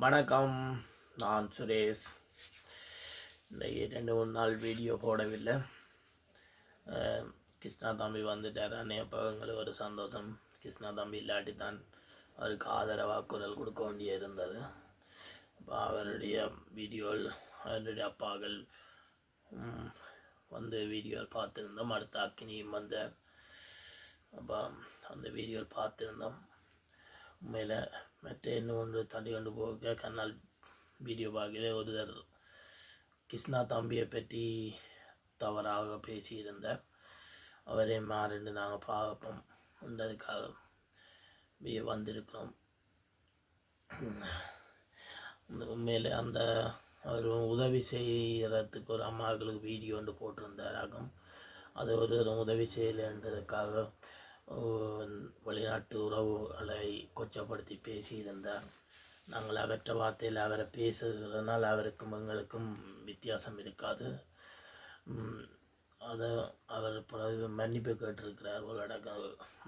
வணக்கம், நான் சுரேஷ். இன்றைக்கி 2-3 நாள் வீடியோ போடவில்லை. கிருஷ்ணா தம்பி வந்துட்டார். அப்போ எங்களுக்கு ஒரு சந்தோஷம். கிருஷ்ணா தம்பி இல்லாட்டி தான் அவருக்கு ஆதரவாக குரல் கொடுக்க வேண்டிய இருந்தது. அப்போ அவருடைய வீடியோவில் அவருடைய அப்பாக்கள் வந்து வீடியோ பார்த்துருந்தோம். அடுத்த அக்கினியும் வந்தார். அப்போ அந்த வீடியோ பார்த்துருந்தோம். உண்மையில் மற்ற இன்னும் ஒன்று தள்ளி கொண்டு போக கண்ணால் வீடியோ பார்க்கல ஒருத்தர் கிருஷ்ணா தம்பியை பற்றி தவறாக பேசியிருந்தார். அவரே மாறிண்டு நாங்கள் பார்ப்போம் என்றதுக்காக வந்திருக்கிறோம். உண்மையில் அந்த ஒரு உதவி செய்கிறதுக்கு ஒரு அம்மாக்களுக்கு வீடியோ ஒன்று போட்டிருந்தாராகும். அது ஒரு உதவி செய்யலைன்றதுக்காக வெளிநாட்டு உறவுகளை கொச்சப்படுத்தி பேசியிருந்தார். நாங்கள் அவற்ற வார்த்தையில் அவரை பேசுகிறதுனால் அவருக்கும் எங்களுக்கும் வித்தியாசம் இருக்காது. அதை அவர் பிறகு மன்னிப்பு கேட்டிருக்கிறார் உலக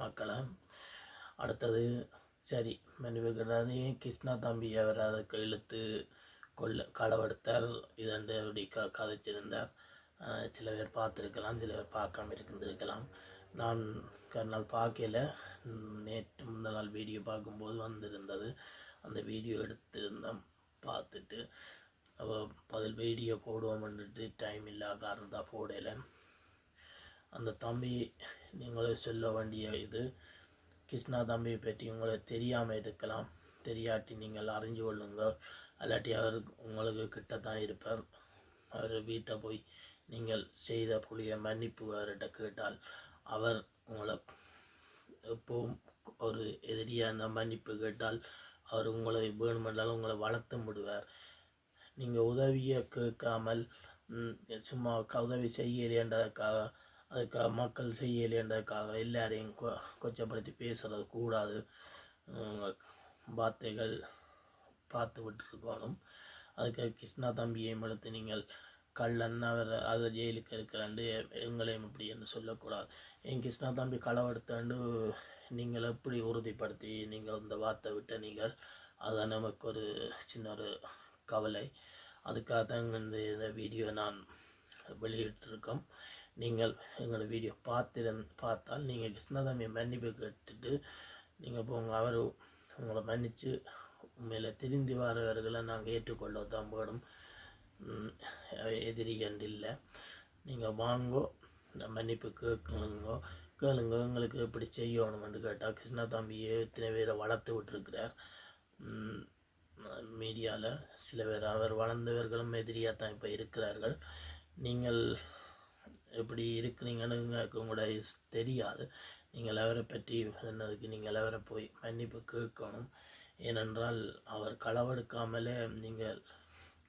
மக்களை. அடுத்தது சரி மன்னிப்பு கேட்டாது கிருஷ்ணா தம்பி அவர் அதுக்கு இழுத்து களவெடுத்தார் இதண்டு அப்படி கதைச்சிருந்தார். சில பேர் பார்த்துருக்கலாம், சில பேர் பார்க்காம இருந்திருக்கலாம். நான் கருநாள் பார்க்கல, நேற்று முந்த நாள் வீடியோ பார்க்கும்போது வந்திருந்தது. அந்த வீடியோ எடுத்திருந்தோம். பார்த்துட்டு பதில் வீடியோ போடுவோம்ன்ட்டு டைம் இல்லாத காரணம் போடலை. அந்த தம்பி நீங்களே சொல்ல வேண்டிய இது கிருஷ்ணா தம்பியை பற்றி உங்களுக்கு தெரியாமல் இருக்கலாம். தெரியாட்டி நீங்கள் அறிஞ்சு கொள்ளுங்கள். அல்லாட்டி அவர் உங்களுக்கு கிட்ட தான் இருப்பார். அவர் வீட்டை போய் நீங்கள் செய்த புளிய மன்னிப்பு அவர்கிட்ட கேட்டால் அவர் உங்களை எப்பவும் ஒரு எதிரியாக மன்னிப்பு கேட்டால் அவர் உங்களை வேணுமென்றாலும் உங்களை வளர்த்து விடுவார். நீங்கள் உதவியை கேட்காமல் சும்மா உதவி செய்யலேன்றதுக்காக அதுக்காக மக்கள் செய்யலேன்றதுக்காக எல்லாரையும் கொச்சப்படுத்தி பேசுகிறது கூடாது. வார்த்தைகள் பார்த்து விட்டுருக்கணும். அதுக்காக கிருஷ்ணா தம்பியை எடுத்து நீங்கள் கள்ளன் அவர் அதை ஜெயிலுக்கு இருக்கிறாண்டு எங்களையும் இப்படி என்று சொல்லக்கூடாது. என் கிருஷ்ணா தம்பி களவெடுத்தாண்டு நீங்கள் எப்படி உறுதிப்படுத்தி நீங்கள் இந்த வார்த்தை விட்ட நீங்கள் அதுதான் நமக்கு ஒரு சின்ன ஒரு கவலை. அதுக்காக தான் இந்த வீடியோ நான் வெளியிட்டிருக்கோம். நீங்கள் எங்களோட வீடியோ பார்த்தால் நீங்கள் கிருஷ்ணா தம்பியை மன்னிப்பு கேட்டுட்டு நீங்கள் போங்க. அவர் உங்களை மன்னித்து உண்மையில் திருந்தி வரவர்களை நாங்கள் ஏற்றுக்கொள்ள தான் போடும். எதிரி கண்டு இல்லை. நீங்கள் வாங்கோ, இந்த மன்னிப்பு கேளுங்க. எங்களுக்கு எப்படி செய்யணும்னு கேட்டால் கிருஷ்ணா தம்பியை எத்தனை பேரை வளர்த்து விட்டுருக்கிறார். மீடியாவில் சில பேர் அவர் வளர்ந்தவர்களும் எதிரியாக தான் இப்போ இருக்கிறார்கள். நீங்கள் எப்படி இருக்கிறீங்கன்னு உங்களோட தெரியாது. நீங்கள் அவரை பற்றி சொன்னதுக்கு நீங்கள் அவரை போய் மன்னிப்பு கேட்கணும். ஏனென்றால் அவர் களவெடுக்காமலே நீங்கள்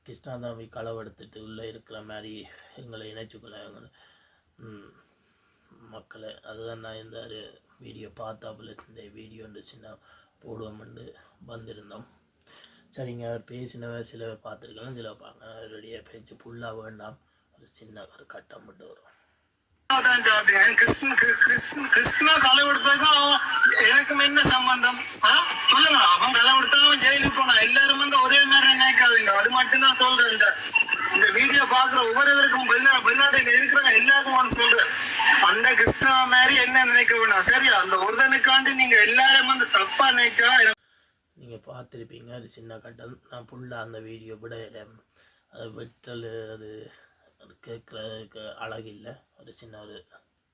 கிருஷ்ணா தம்பி களவெடுத்துட்டு உள்ளே இருக்கிற மாதிரி எங்களை இணைச்சிக்கொள்ள மக்களை. அதுதான் நான் இந்த வீடியோ பார்த்தாப்புல இந்த வீடியோன்னு சின்ன போடுவோம்னு வந்திருந்தோம். சரிங்க, அவர் பேசினவர் சில பேர் பார்த்துருக்கலாம், சில பார்க்க அவருடைய பேச்சு ஃபுல்லாக வேண்டாம். ஒரு சின்ன ஒரு கட்டம் மட்டும் வரும். கிருஷ்ணா தலைவெடுத்ததுக்கும் எனக்கும் என்ன சம்பந்தம் சொல்லுங்க. அவன் தலைவெடுத்தா அவன் ஜெயிலுக்கு போனா எல்லாரும் வந்து ஒரே மாதிரி நினைக்காதீங்க. அது மட்டும்தான் சொல்றேன். இந்த வீடியோ பாக்குற ஒவ்வொருவருக்கும் வெளிநாட்டில் இருக்கிறாங்க எல்லாருக்கும் சொல்றேன். அந்த கிருஷ்ணா மாதிரி என்ன நினைக்க வேணாம். சரியா? அந்த ஒருதனுக்காண்டி நீங்க எல்லாரும் வந்து தப்பா நினைச்சா நீங்க பார்த்துருப்பீங்க. அது சின்ன கட்டம். நான் ஃபுல்லாக அந்த வீடியோ விட அது வெட்டல் அது கேட்குறதுக்கு அழகில்லை. ஒரு சின்ன ஒரு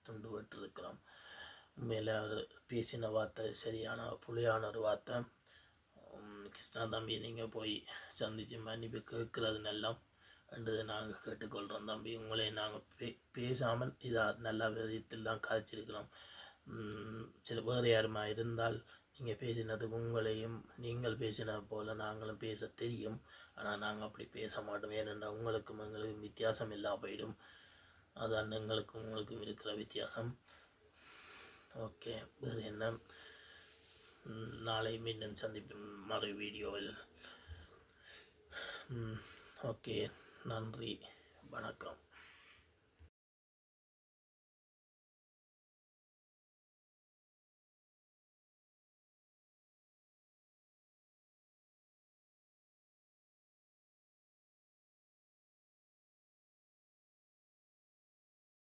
துண்டு விட்டுருக்கிறோம். உண்மையில் அவர் பேசின வார்த்தை சரியான புலியான ஒரு வார்த்தை. கிருஷ்ணா தம்பி நீங்கள் போய் சந்தித்து மன்னிப்பு கேட்குறது நெல்லாம் என்றது நாங்கள் கேட்டுக்கொள்கிறோம். தம்பி உங்களே நாங்கள் பேசாமல் இதாக நல்ல விதத்தில் தான் கதைச்சிருக்கிறோம். சில வேறு யாருமா இருந்தால் நீங்கள் பேசினதுக்கு உங்களையும் நீங்கள் பேசினது போல் நாங்களும் பேச தெரியும். ஆனால் நாங்கள் அப்படி பேச மாட்டோம். ஏனென்றால் உங்களுக்கும் எங்களுக்கும் வித்தியாசம் இல்லாமல் போயிடும். அதான் எங்களுக்கும் உங்களுக்கும் இருக்கிற வித்தியாசம். ஓகே, வேறு என்ன? நாளை மீண்டும் சந்திப்போம் மறு வீடியோவில். ஓகே, நன்றி, வணக்கம்.